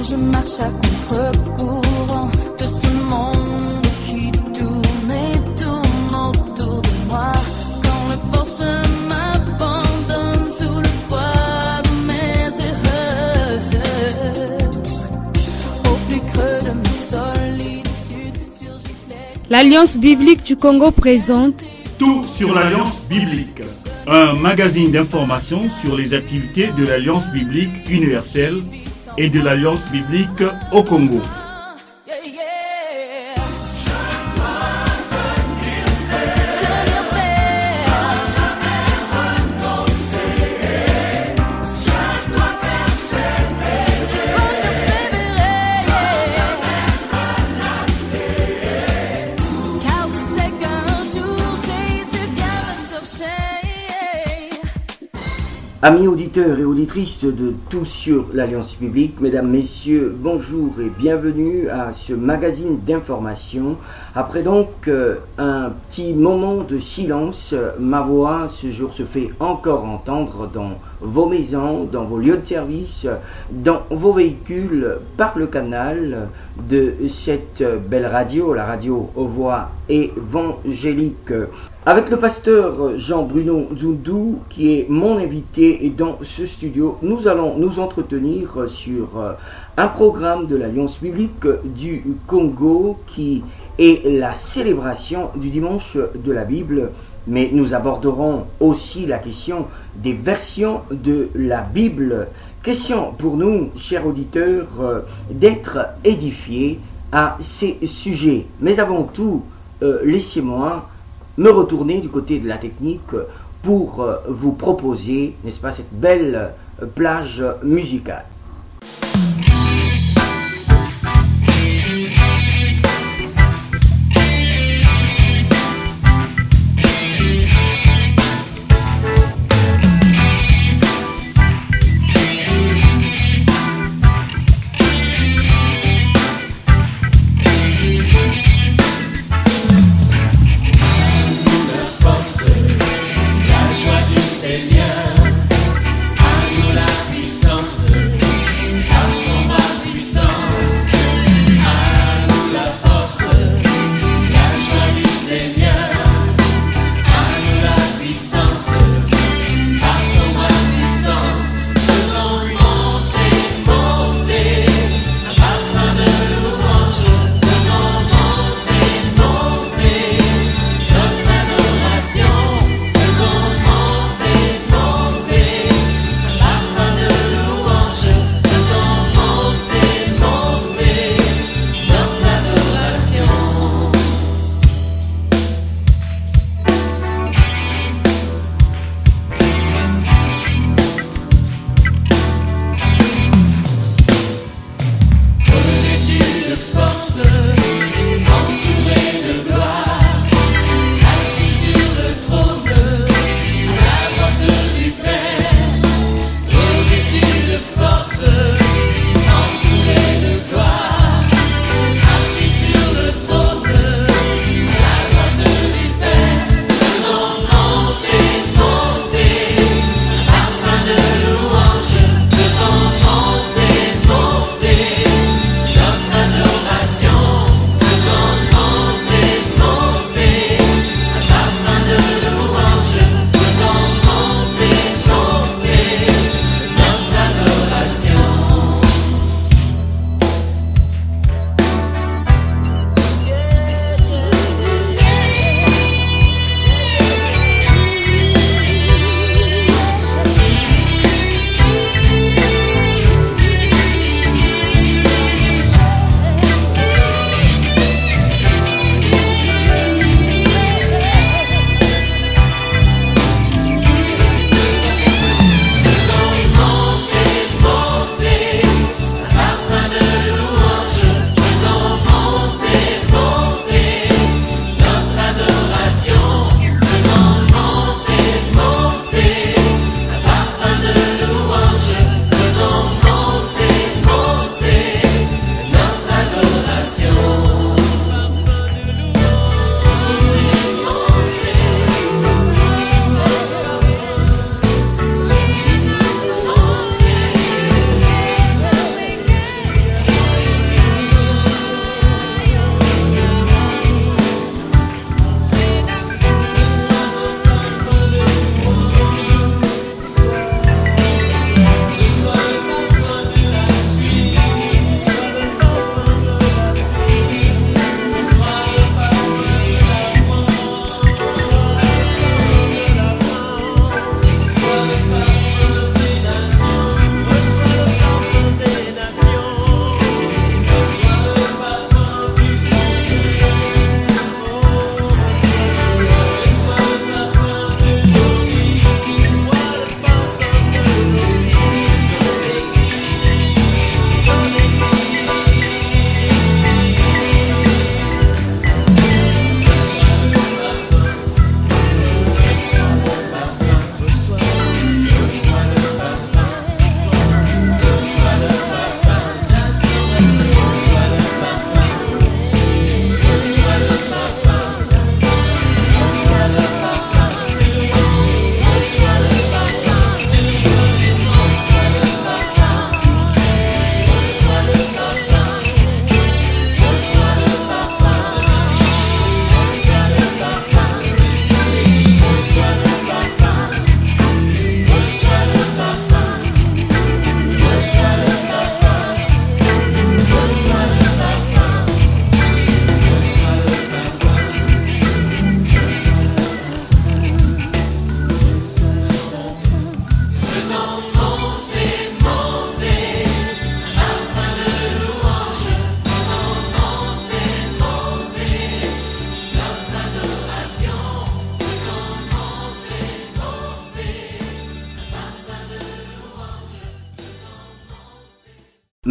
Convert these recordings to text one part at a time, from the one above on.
je marche à contre-courant de ce monde qui tourne et tourne autour de moi. Quand le force m'abandonne sous le poids de mes erreurs, au plus creux de ma solitude surgissent les... L'Alliance biblique du Congo présente Tout sur l'Alliance biblique, un magazine d'information sur les activités de l'Alliance biblique universelle et de l'Alliance biblique au Congo. Amis auditeurs et auditrices de Tout sur l'Alliance biblique, mesdames, messieurs, bonjour et bienvenue à ce magazine d'information. Après donc un petit moment de silence, ma voix ce jour se fait encore entendre dans vos maisons, dans vos lieux de service, dans vos véhicules, par le canal de cette belle radio, la radio aux voix évangéliques. Avec le pasteur Jean-Bruno Nzundu, qui est mon invité dans ce studio, nous allons nous entretenir sur un programme de l'Alliance biblique du Congo qui est la célébration du dimanche de la Bible. Mais nous aborderons aussi la question des versions de la Bible. Question pour nous, chers auditeurs, d'être édifiés à ces sujets. Mais avant tout, laissez-moi me retourner du côté de la technique pour vous proposer, n'est-ce pas, cette belle plage musicale. La joie du Seigneur, à nous la puissance.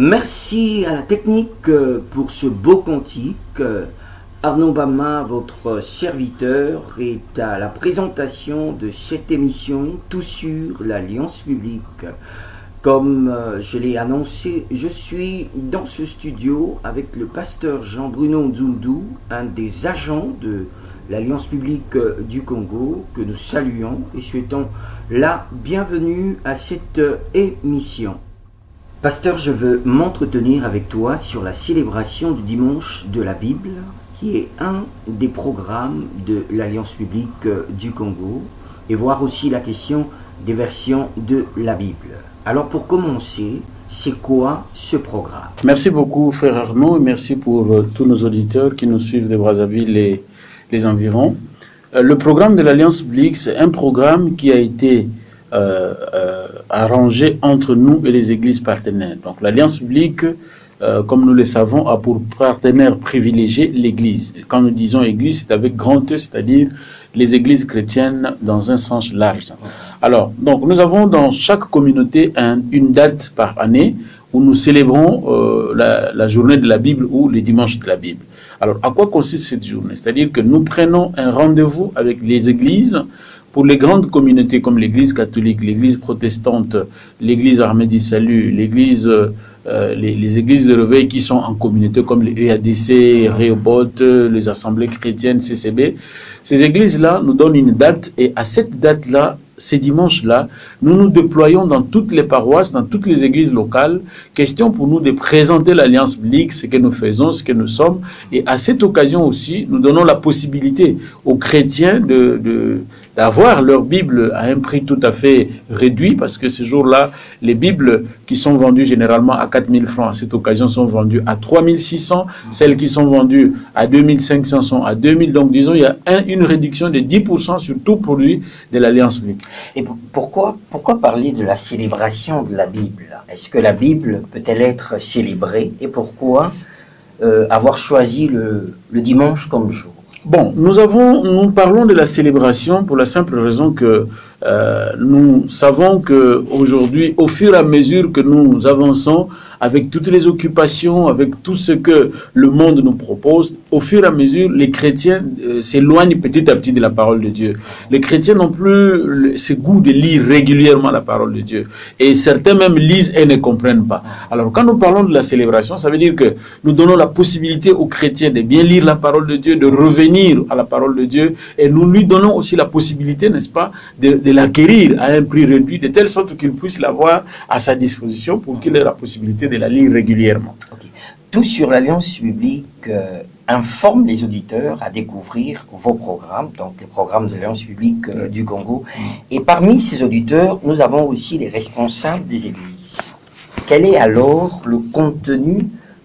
Merci à la technique pour ce beau cantique. Arnaud Bama, votre serviteur, est à la présentation de cette émission Tout sur l'Alliance biblique. Comme je l'ai annoncé, je suis dans ce studio avec le pasteur Jean-Bruno Nzundu, un des agents de l'Alliance biblique du Congo, que nous saluons et souhaitons la bienvenue à cette émission. Pasteur, je veux m'entretenir avec toi sur la célébration du dimanche de la Bible, qui est un des programmes de l'Alliance biblique du Congo, et voir aussi la question des versions de la Bible. Alors pour commencer, c'est quoi ce programme? Merci beaucoup frère Arnaud, et merci pour tous nos auditeurs qui nous suivent de Brazzaville et les environs. Le programme de l'Alliance biblique, c'est un programme qui a été arrangé entre nous et les églises partenaires. Donc l'Alliance biblique, comme nous le savons, a pour partenaire privilégié l'Église. Quand nous disons Église, c'est avec grand E, c'est-à-dire les églises chrétiennes dans un sens large. Alors, donc nous avons dans chaque communauté une date par année où nous célébrons la journée de la Bible ou les dimanches de la Bible. Alors, à quoi consiste cette journée? C'est-à-dire que nous prenons un rendez-vous avec les églises. Pour les grandes communautés comme l'Église catholique, l'Église protestante, l'Église armée du salut, l'Église, les églises de réveil qui sont en communauté comme les EADC, Rehoboth, les assemblées chrétiennes, CCB, ces églises-là nous donnent une date et à cette date-là, ces dimanches-là, nous nous déployons dans toutes les paroisses, dans toutes les églises locales, question pour nous de présenter l'Alliance biblique, ce que nous faisons, ce que nous sommes, et à cette occasion aussi, nous donnons la possibilité aux chrétiens d'avoir leur Bible à un prix tout à fait réduit, parce que ce jour-là, les Bibles qui sont vendues généralement à 4 000 francs, à cette occasion sont vendues à 3 600, celles qui sont vendues à 2 500 sont à 2 000, donc disons, il y a une réduction de 10% sur tout produit de l'Alliance biblique. Et pourquoi parler de la célébration de la Bible? Est-ce que la Bible peut-elle être célébrée? Et pourquoi avoir choisi le dimanche comme jour? Bon, nous parlons de la célébration pour la simple raison que nous savons qu'aujourd'hui, au fur et à mesure que nous avançons, avec toutes les occupations, avec tout ce que le monde nous propose, au fur et à mesure, les chrétiens s'éloignent petit à petit de la parole de Dieu. Les chrétiens n'ont plus ce goût de lire régulièrement la parole de Dieu. Et certains même lisent et ne comprennent pas. Alors, quand nous parlons de la célébration, ça veut dire que nous donnons la possibilité aux chrétiens de bien lire la parole de Dieu, de revenir à la parole de Dieu, et nous lui donnons aussi la possibilité, n'est-ce pas, de l'acquérir à un prix réduit, de telle sorte qu'il puisse l'avoir à sa disposition pour qu'il ait la possibilité de la lire régulièrement. Okay. Tout sur l'Alliance biblique informe les auditeurs à découvrir vos programmes, donc les programmes de l'Alliance biblique du Congo. Et parmi ces auditeurs, nous avons aussi les responsables des églises. Quel est alors le contenu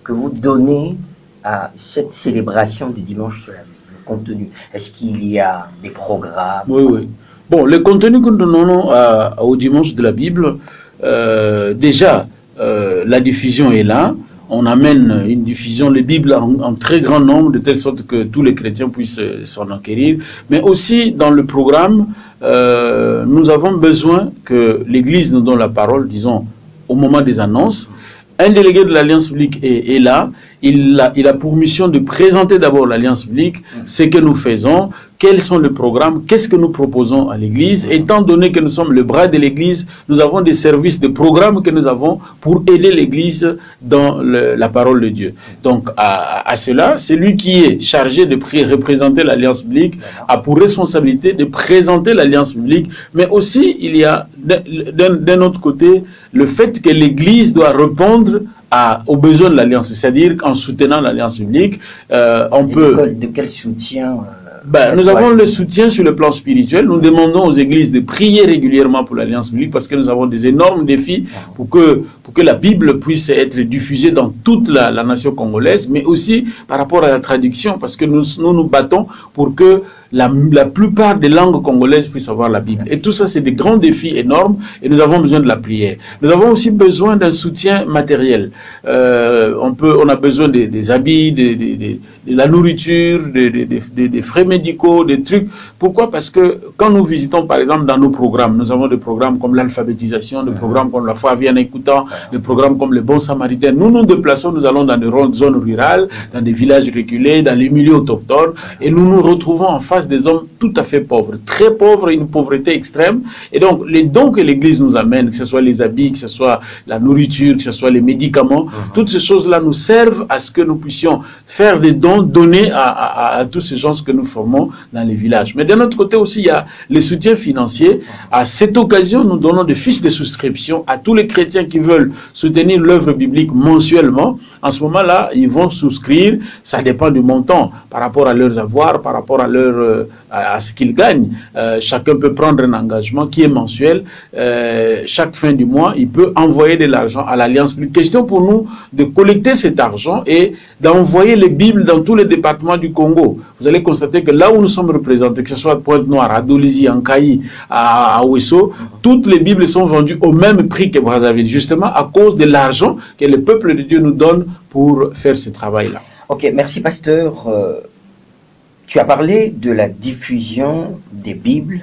que vous donnez à cette célébration du dimanche de la Bible? Le contenu, est-ce qu'il y a des programmes? Oui. Bon, le contenu que nous donnons au dimanche de la Bible, déjà, la diffusion est là. On amène une diffusion, les Bibles en très grand nombre, de telle sorte que tous les chrétiens puissent s'en acquérir. Mais aussi, dans le programme, nous avons besoin que l'Église nous donne la parole, disons, au moment des annonces. Un délégué de l'Alliance biblique est là. Il a pour mission de présenter d'abord l'Alliance biblique, ce que nous faisons, quels sont les programmes, qu'est-ce que nous proposons à l'Église. Étant donné que nous sommes le bras de l'Église, nous avons des services, des programmes que nous avons pour aider l'Église dans la parole de Dieu. Donc à cela, c'est lui qui est chargé de représenter l'Alliance biblique, a pour responsabilité de présenter l'Alliance biblique, mais aussi il y a d'un autre côté le fait que l'Église doit répondre aux besoins de l'Alliance, c'est-à-dire qu'en soutenant l'Alliance biblique, on peut... De quel soutien nous avons le soutien sur le plan spirituel. Nous demandons aux églises de prier régulièrement pour l'Alliance biblique parce que nous avons des énormes défis pour que la Bible puisse être diffusée dans toute la nation congolaise, mais aussi par rapport à la traduction, parce que nous nous battons pour que la plupart des langues congolaises puissent avoir la Bible. Et tout ça, c'est des grands défis énormes et nous avons besoin de la prière. Nous avons aussi besoin d'un soutien matériel. On a besoin des habits, de la nourriture, des frais médicaux, des trucs. Pourquoi? Parce que quand nous visitons, par exemple, dans nos programmes, nous avons des programmes comme l'alphabétisation, des programmes comme la foi vient en écoutant, des programmes comme les bons samaritains. Nous nous déplaçons, nous allons dans des zones rurales, dans des villages reculés, dans les milieux autochtones, et nous nous retrouvons en face des hommes tout à fait pauvres, très pauvres, une pauvreté extrême. Et donc, les dons que l'Église nous amène, que ce soit les habits, que ce soit la nourriture, que ce soit les médicaments, toutes ces choses-là nous servent à ce que nous puissions faire des dons, donner à tous ces gens que nous formons dans les villages. Mais d'un autre côté aussi, il y a les soutiens financiers. À cette occasion, nous donnons des fiches de souscription à tous les chrétiens qui veulent soutenir l'œuvre biblique mensuellement. En ce moment-là, ils vont souscrire, ça dépend du montant, par rapport à leurs avoirs, par rapport à ce qu'ils gagnent. Chacun peut prendre un engagement qui est mensuel. Chaque fin du mois, il peut envoyer de l'argent à l'Alliance biblique. Question pour nous de collecter cet argent et d'envoyer les Bibles dans tous les départements du Congo. Vous allez constater que là où nous sommes représentés, que ce soit à Pointe-Noire, à Dolisie, en Kayi, à Ouesso, toutes les Bibles sont vendues au même prix que Brazzaville, justement à cause de l'argent que le peuple de Dieu nous donne pour faire ce travail-là. Ok, merci pasteur. Tu as parlé de la diffusion des Bibles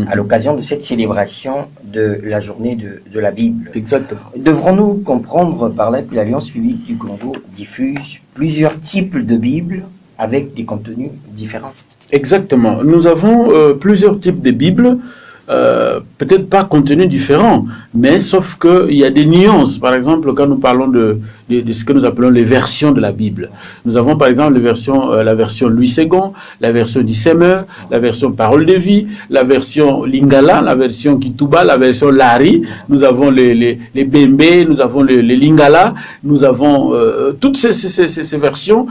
à l'occasion de cette célébration de la journée de la Bible. Exactement. Devrons-nous comprendre par là que l'Alliance biblique du Congo diffuse plusieurs types de Bibles avec des contenus différents? Exactement. Nous avons plusieurs types de Bibles. Peut-être pas contenu différent, mais sauf qu'il y a des nuances. Par exemple, quand nous parlons de ce que nous appelons les versions de la Bible, nous avons par exemple la version Louis II, la version Dissemer, la version Parole de vie, la version Lingala, la version Kituba, la version Lari, nous avons les Bembe, nous avons les Lingala, nous avons toutes ces versions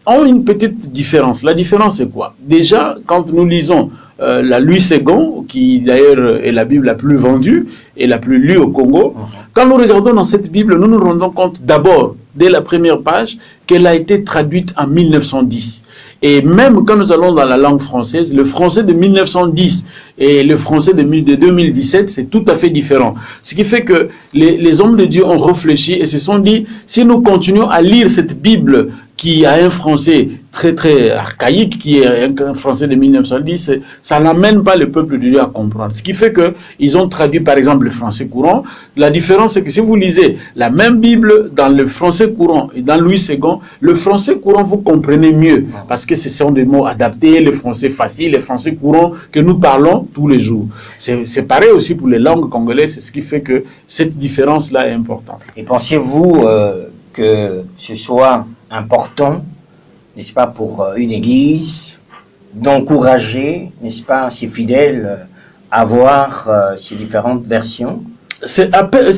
ont une petite différence. La différence c'est quoi? Déjà, quand nous lisons la Louis II, qui d'ailleurs est la Bible la plus vendue et la plus lue au Congo, quand nous regardons dans cette Bible, nous nous rendons compte d'abord, dès la première page, qu'elle a été traduite en 1910. Et même quand nous allons dans la langue française, le français de 1910 et le français de 2017, c'est tout à fait différent. Ce qui fait que les hommes de Dieu ont réfléchi et se sont dit, si nous continuons à lire cette Bible qui a un français très très archaïque, qui est un français de 1910, ça n'amène pas le peuple de Dieu à comprendre. Ce qui fait qu'ils ont traduit par exemple le français courant. La différence c'est que si vous lisez la même Bible dans le français courant et dans Louis II, le français courant vous comprenez mieux, parce que ce sont des mots adaptés, le français facile, le français courant que nous parlons tous les jours. C'est pareil aussi pour les langues congolaises, c'est ce qui fait que cette différence-là est importante. Et pensez-vous que ce soit important, n'est-ce pas, pour une église d'encourager, n'est-ce pas, ses fidèles à voir ces différentes versions? C'est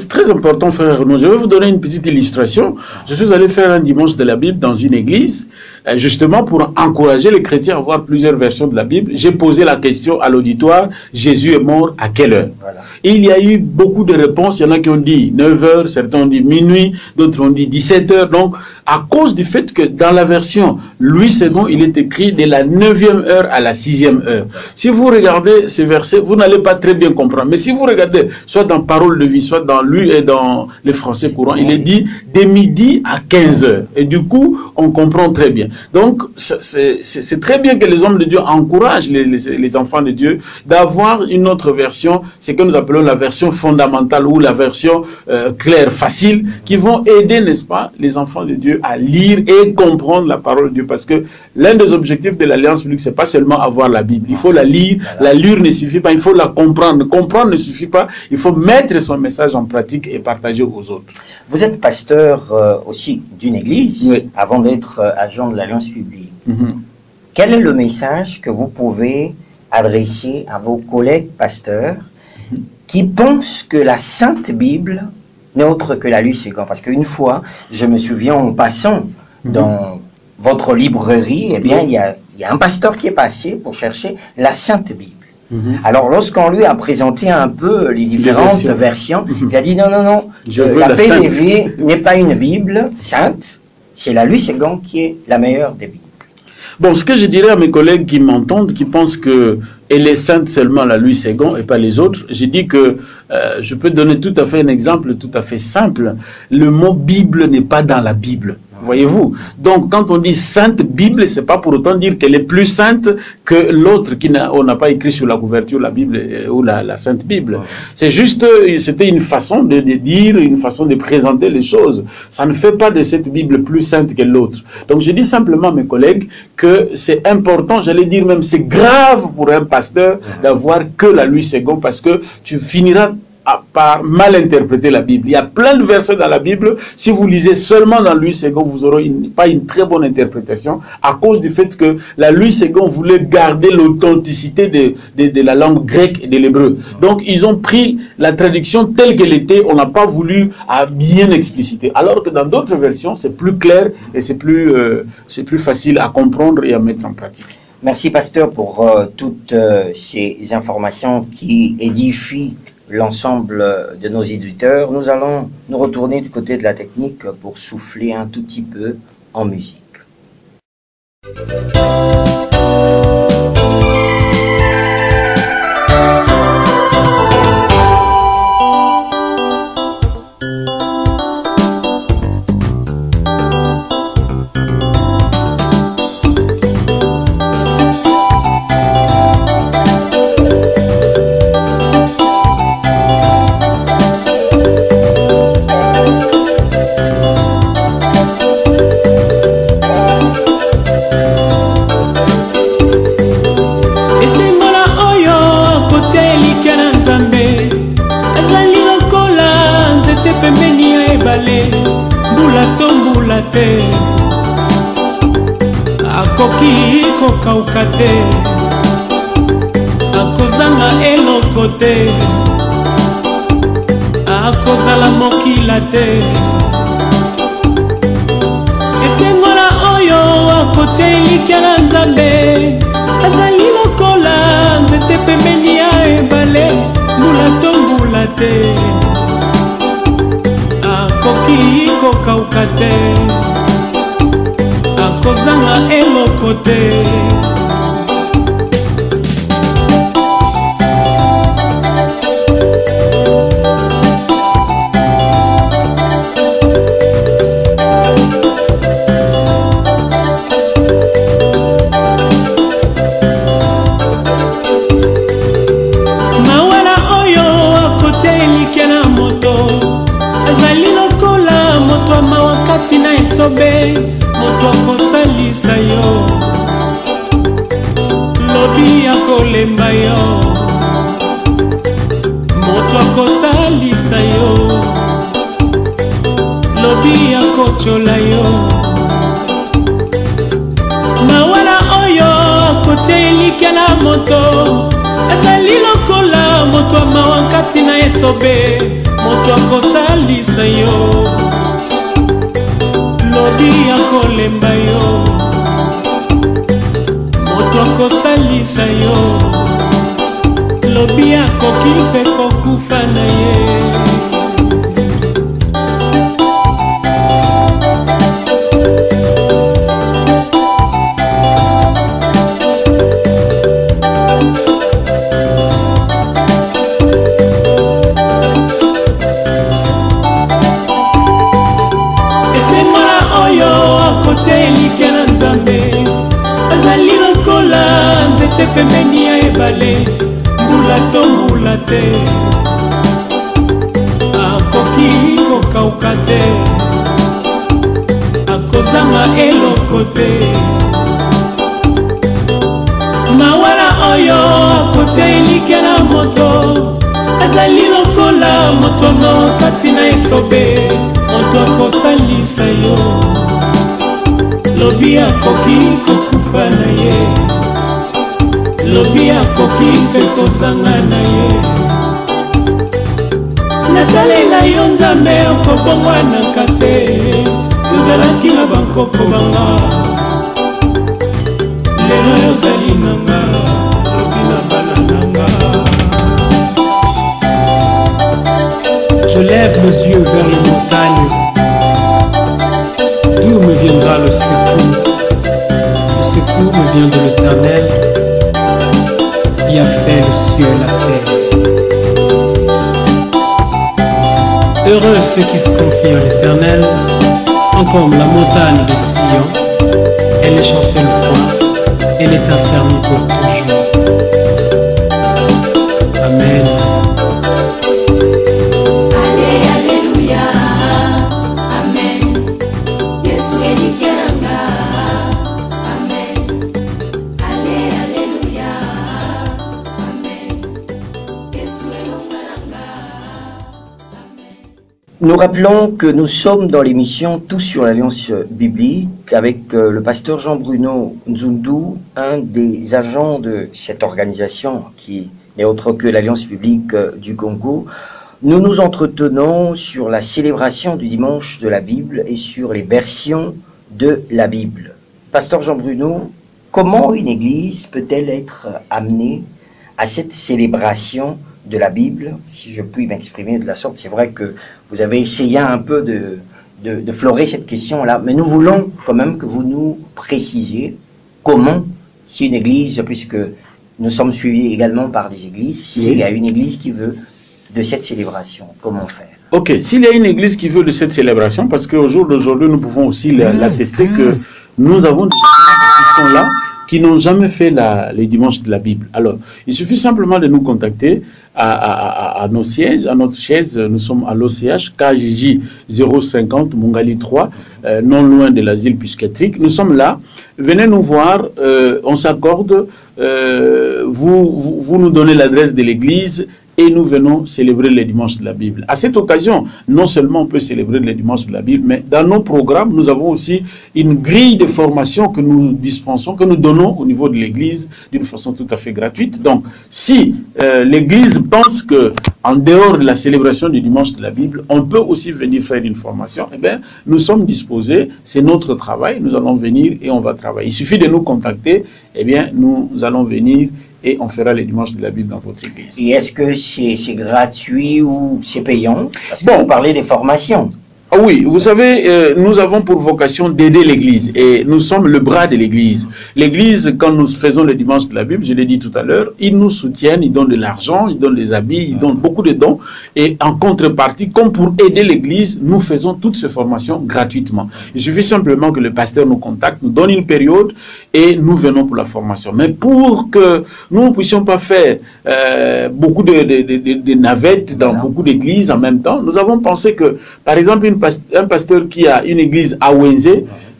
très important, frère Renaud. Je vais vous donner une petite illustration. Je suis allé faire un dimanche de la Bible dans une église, justement pour encourager les chrétiens à voir plusieurs versions de la Bible. J'ai posé la question à l'auditoire, Jésus est mort à quelle heure? Voilà. Et il y a eu beaucoup de réponses. Il y en a qui ont dit 9h, certains ont dit minuit, d'autres ont dit 17h. Donc, à cause du fait que dans la version Louis II, il est écrit de la 9e heure à la 6e heure. Si vous regardez ces versets, vous n'allez pas très bien comprendre. Mais si vous regardez, soit dans Parole de vie, soit dans lui et dans les français courants, il est dit de midi à 15h. Et du coup, on comprend très bien. Donc, c'est très bien que les hommes de Dieu encouragent les enfants de Dieu d'avoir une autre version, c'est que nous appelons la version fondamentale ou la version claire, facile, qui vont aider, n'est-ce pas, les enfants de Dieu à lire et comprendre la parole de Dieu. Parce que l'un des objectifs de l'Alliance biblique, c'est pas seulement avoir la Bible. Il faut la lire. La lire ne suffit pas. Il faut la comprendre. Comprendre ne suffit pas. Il faut mettre son message en pratique et partager aux autres. Vous êtes pasteur aussi d'une église, oui, avant d'être agent de l'Alliance biblique. Quel est le message que vous pouvez adresser à vos collègues pasteurs qui pensent que la Sainte Bible n'est autre que la Louis II? Parce qu'une fois, je me souviens en passant dans votre librairie, eh bien, il y a un pasteur qui est passé pour chercher la Sainte Bible. Alors, lorsqu'on lui a présenté un peu les différentes versions, il a dit non, non, non, la PDV n'est pas une Bible sainte, c'est la Louis II qui est la meilleure des Bibles. Bon, ce que je dirais à mes collègues qui m'entendent, qui pensent que elle est sainte seulement la Louis II et pas les autres, j'ai dit que je peux donner tout à fait un exemple tout à fait simple. Le mot Bible n'est pas dans la Bible. Voyez-vous? Donc, quand on dit sainte Bible, c'est pas pour autant dire qu'elle est plus sainte que l'autre on n'a pas écrit sur la couverture la Bible ou la sainte Bible. C'est juste, c'était une façon de dire, une façon de présenter les choses. Ça ne fait pas de cette Bible plus sainte que l'autre. Donc, je dis simplement à mes collègues que c'est important, j'allais dire même c'est grave pour un pasteur d'avoir que la Louis II parce que tu finiras par mal interpréter la Bible. Il y a plein de versets dans la Bible. Si vous lisez seulement dans Louis II, vous n'aurez pas une très bonne interprétation à cause du fait que la Louis II voulait garder l'authenticité de la langue grecque et de l'hébreu. Donc, ils ont pris la traduction telle qu'elle était. On n'a pas voulu bien expliciter. Alors que dans d'autres versions, c'est plus clair et c'est plus facile à comprendre et à mettre en pratique. Merci, pasteur, pour toutes ces informations qui édifient l'ensemble de nos éditeurs. Nous allons nous retourner du côté de la technique pour souffler un tout petit peu en musique. akoki kokauka te akozanga eloko te akozala mokila te esengola oyo akotia elikya na nzambe azali lokola nzete pembeni ya ebale mbula to mbula te akoki kokauka te akozanga eloko te mawala oyo akotia elikya na moto azali lokola moto amawa kati na esobe moto akosalisa yo lobi akolemba yo moto akosalisa yo lobi akochola yo mawala oyo akotia elikya na moto azali lokola moto amawa kati na esobe moto akosalisa yo lobi akolemba yo moto akosalisa yo lobi akoki mpe kokufa na ye te pembeni ya ebale mbula to mbula te akoki kokauka te akozanga eloko te mawala oyo akotia elikya na moto azali lokola moto no kati na esobe moto akosalisa yo lobi akoki kokufa na ye lobi akoki mpe kozanga na ye natalela yo nzambe okobongwanaka te tozalaki na bankoko banga lelo yozali nanga lobi na bana nanga. Je lève mes yeux vers les montagnes, d'où me viendra le secours vient de l'Éternel, qui a fait le ciel et la terre. Heureux ceux qui se confient en l'Éternel, comme la montagne de Sion, elle est chancelle point, elle est affermie pour toujours. Amen. Nous rappelons que nous sommes dans l'émission Tous sur l'Alliance biblique avec le pasteur Jean-Bruno Nzundu, un des agents de cette organisation qui n'est autre que l'Alliance biblique du Congo. Nous nous entretenons sur la célébration du dimanche de la Bible et sur les versions de la Bible. Pasteur Jean-Bruno, comment une église peut-elle être amenée à cette célébration de la Bible, si je puis m'exprimer de la sorte? C'est vrai que vous avez essayé un peu de florer cette question-là, mais nous voulons quand même que vous nous précisiez comment, si une église, puisque nous sommes suivis également par des églises, s'il y a une église qui veut de cette célébration, comment faire? Ok, s'il y a une église qui veut de cette célébration, parce qu'au jour d'aujourd'hui, nous pouvons aussi l'attester que nous avons des églises qui sont là, qui n'ont jamais fait les dimanches de la Bible. Alors, il suffit simplement de nous contacter à nos sièges, à notre chaise. Nous sommes à l'OCH, KJJ 050, Mongali 3, non loin de l'asile psychiatrique. Nous sommes là. Venez nous voir, on s'accorde, vous nous donnez l'adresse de l'église, et nous venons célébrer les dimanches de la Bible. À cette occasion, non seulement on peut célébrer les dimanches de la Bible, mais dans nos programmes, nous avons aussi une grille de formation que nous dispensons, que nous donnons au niveau de l'Église d'une façon tout à fait gratuite. Donc, si l'Église pense que en dehors de la célébration du dimanche de la Bible, on peut aussi venir faire une formation, eh bien, nous sommes disposés, c'est notre travail, nous allons venir et on va travailler. Il suffit de nous contacter, eh bien, nous allons venir et on fera les dimanches de la Bible dans votre église. Et est-ce que c'est gratuit ou c'est payant? Parce que vous parlez des formations. Ah oui, vous savez, nous avons pour vocation d'aider l'Église et nous sommes le bras de l'Église. L'Église, quand nous faisons le dimanche de la Bible, je l'ai dit tout à l'heure, ils nous soutiennent, ils donnent de l'argent, ils donnent des habits, ils donnent beaucoup de dons. Et en contrepartie, comme pour aider l'Église, nous faisons toutes ces formations gratuitement. Il suffit simplement que le pasteur nous contacte, nous donne une période et nous venons pour la formation. Mais pour que nous ne puissions pas faire beaucoup de navettes dans beaucoup d'églises en même temps, nous avons pensé que, par exemple, un pasteur qui a une église à Wenze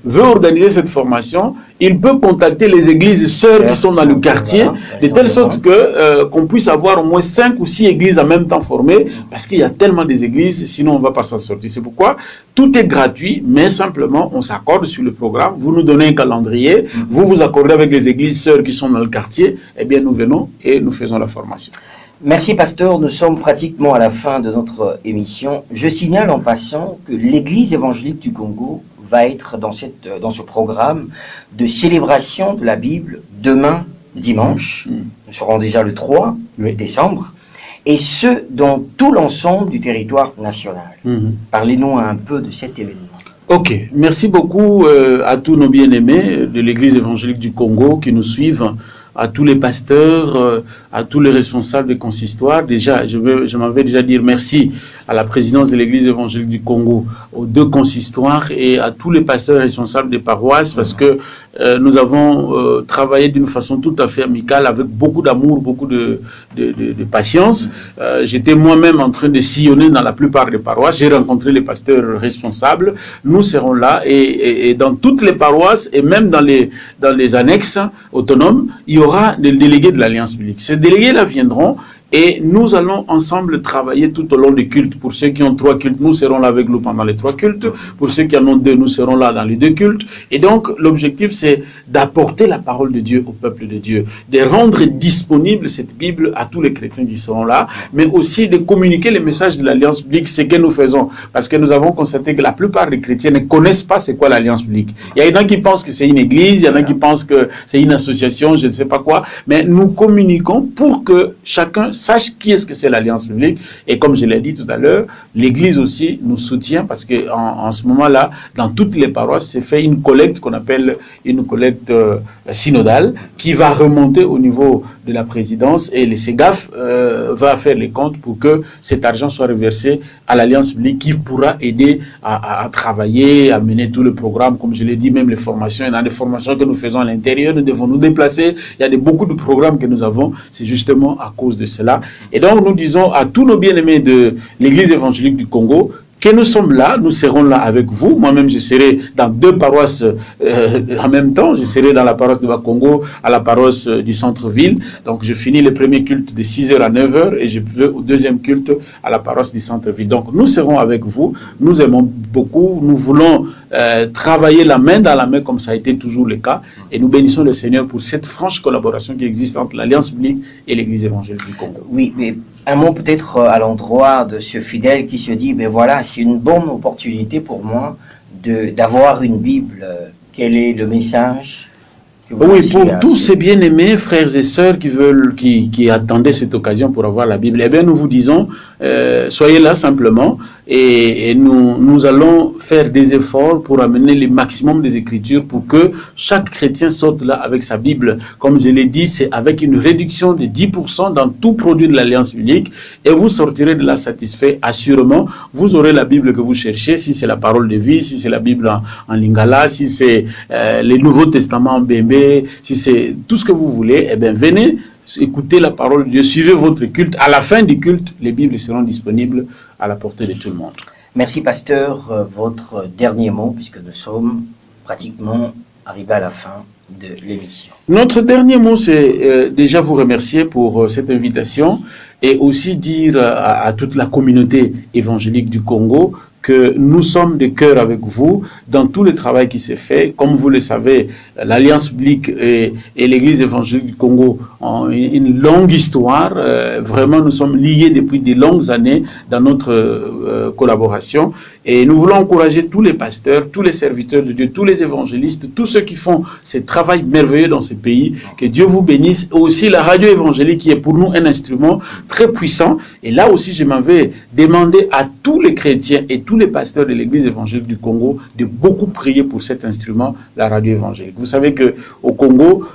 veut organiser cette formation, il peut contacter les églises sœurs qui sont dans le quartier, de telle sorte que qu'on puisse avoir au moins 5 ou 6 églises en même temps formées, parce qu'il y a tellement des églises, sinon on ne va pas s'en sortir. C'est pourquoi tout est gratuit, mais simplement on s'accorde sur le programme, vous nous donnez un calendrier, vous vous accordez avec les églises sœurs qui sont dans le quartier, eh bien nous venons et nous faisons la formation. Merci pasteur, nous sommes pratiquement à la fin de notre émission. Je signale en passant que l'Église évangélique du Congo va être dans ce programme de célébration de la Bible demain dimanche. Nous serons déjà le 3 décembre. Et ce, dans tout l'ensemble du territoire national. Parlez-nous un peu de cet événement. Ok, merci beaucoup à tous nos bien-aimés de l'Église évangélique du Congo qui nous suivent, à tous les pasteurs, à tous les responsables des consistoires. Déjà, je m'en vais déjà dire merci à la présidence de l'Église évangélique du Congo, aux 2 consistoires et à tous les pasteurs responsables des paroisses, parce que nous avons travaillé d'une façon tout à fait amicale, avec beaucoup d'amour, beaucoup de patience. J'étais moi-même en train de sillonner dans la plupart des paroisses. J'ai rencontré les pasteurs responsables. Nous serons là et dans toutes les paroisses et même dans les annexes autonomes, il y aura des délégués de l'Alliance biblique. Ces délégués-là viendront et nous allons ensemble travailler tout au long des cultes. Pour ceux qui ont 3 cultes, nous serons là avec vous pendant les 3 cultes. Pour ceux qui en ont 2, nous serons là dans les 2 cultes. Et donc, l'objectif, c'est d'apporter la parole de Dieu au peuple de Dieu, de rendre disponible cette Bible à tous les chrétiens qui seront là, mais aussi de communiquer les messages de l'Alliance biblique, ce que nous faisons. Parce que nous avons constaté que la plupart des chrétiens ne connaissent pas c'est quoi l'Alliance biblique. Il y en a qui pensent que c'est une église, il y en a qui pensent que c'est une association, je ne sais pas quoi, mais nous communiquons pour que chacun sache qui est-ce que c'est l'Alliance biblique. Et comme je l'ai dit tout à l'heure, l'Église aussi nous soutient parce que en ce moment-là, dans toutes les paroisses, c'est fait une collecte qu'on appelle une collecte synodale qui va remonter au niveau de la présidence et le CEGAF va faire les comptes pour que cet argent soit reversé à l'Alliance biblique qui pourra aider à travailler, à mener tout le programme, comme je l'ai dit, même les formations. Il y a des formations que nous faisons à l'intérieur, nous devons nous déplacer. Il y a beaucoup de programmes que nous avons, c'est justement à cause de cela. Et donc nous disons à tous nos bien-aimés de l'Église évangélique du Congo que nous sommes là, nous serons là avec vous. Moi-même, je serai dans 2 paroisses en même temps. Je serai dans la paroisse de Bakongo, à la paroisse du centre-ville. Donc, je finis le premier culte de 6h à 9h et je vais au deuxième culte à la paroisse du centre-ville. Donc, nous serons avec vous. Nous aimons beaucoup. Nous voulons travailler la main dans la main comme ça a été toujours le cas. Et nous bénissons le Seigneur pour cette franche collaboration qui existe entre l'Alliance biblique et l'Église évangélique du Congo. Oui, mais un mot peut-être à l'endroit de ce fidèle qui se dit, ben voilà, c'est une bonne opportunité pour moi d'avoir une Bible. Quel est le message que vous Oui, pour tous ces bien-aimés, frères et sœurs qui attendaient cette occasion pour avoir la Bible, eh bien nous vous disons, soyez là simplement et nous allons faire des efforts pour amener le maximum des Écritures pour que chaque chrétien sorte là avec sa Bible. Comme je l'ai dit, c'est avec une réduction de 10% dans tout produit de l'Alliance biblique et vous sortirez de là satisfait. Assurément, vous aurez la Bible que vous cherchez, si c'est la parole de vie, si c'est la Bible en lingala, si c'est le Nouveau Testament en bébé, si c'est tout ce que vous voulez, eh bien venez écoutez la parole de Dieu, suivez votre culte. À la fin du culte, les Bibles seront disponibles à la portée de tout le monde. Merci, pasteur. Votre dernier mot, puisque nous sommes pratiquement arrivés à la fin de l'émission. Notre dernier mot, c'est déjà vous remercier pour cette invitation et aussi dire à toute la communauté évangélique du Congo que nous sommes de cœur avec vous dans tout le travail qui s'est fait. Comme vous le savez, l'Alliance biblique et l'Église évangélique du Congo ont une longue histoire. Vraiment, nous sommes liés depuis de longues années dans notre collaboration. Et nous voulons encourager tous les pasteurs, tous les serviteurs de Dieu, tous les évangélistes, tous ceux qui font ce travail merveilleux dans ce pays. Que Dieu vous bénisse. Et aussi la radio évangélique qui est pour nous un instrument très puissant. Et là aussi, je m'en vais demander à tous les chrétiens et tous les pasteurs de l'Église évangélique du Congo de beaucoup prier pour cet instrument, la radio évangélique. Vous savez qu'au Congo,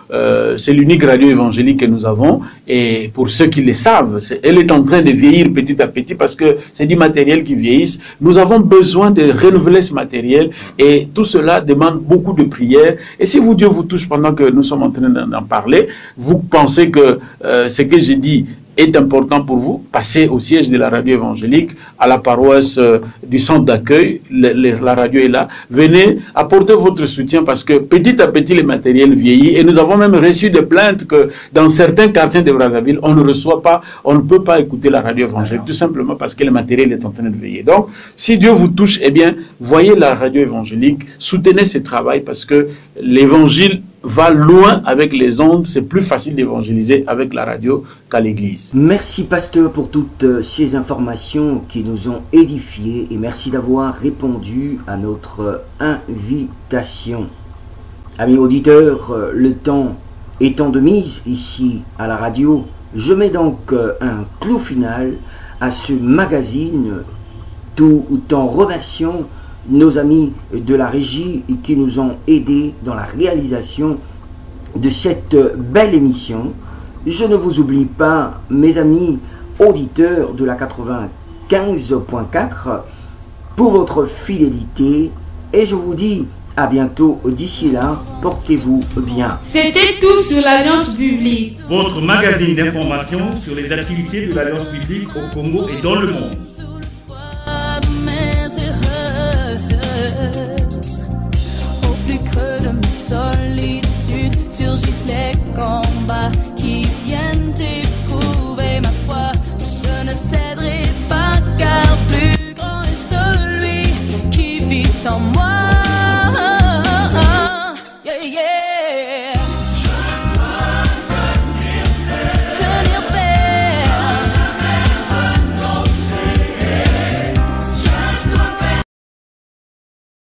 c'est l'unique radio évangélique que nous avons. Et pour ceux qui le savent, elle est en train de vieillir petit à petit parce que c'est du matériel qui vieillisse. Nous avons besoin de renouveler ce matériel et tout cela demande beaucoup de prières. Et si Dieu vous touche pendant que nous sommes en train d'en parler, vous pensez que ce que j'ai dit est important pour vous, passez au siège de la radio évangélique, à la paroisse du centre d'accueil, la radio est là, venez apporter votre soutien parce que petit à petit le matériel vieillit et nous avons même reçu des plaintes que dans certains quartiers de Brazzaville, on ne reçoit pas, on ne peut pas écouter la radio évangélique tout simplement parce que le matériel est en train de vieillir. Donc, si Dieu vous touche, eh bien, voyez la radio évangélique, soutenez ce travail parce que l'évangile va loin avec les ondes, c'est plus facile d'évangéliser avec la radio qu'à l'église. Merci pasteur pour toutes ces informations qui nous ont édifiés et merci d'avoir répondu à notre invitation. Amis auditeurs, le temps étant de mise ici à la radio, je mets donc un clou final à ce magazine tout en remerciant nos amis de la régie qui nous ont aidés dans la réalisation de cette belle émission. Je ne vous oublie pas, mes amis auditeurs de la 95.4, pour votre fidélité et je vous dis à bientôt. D'ici là, portez-vous bien. C'était tout sur l'Alliance biblique. Votre magazine d'information sur les activités de l'Alliance biblique au Congo et dans le monde.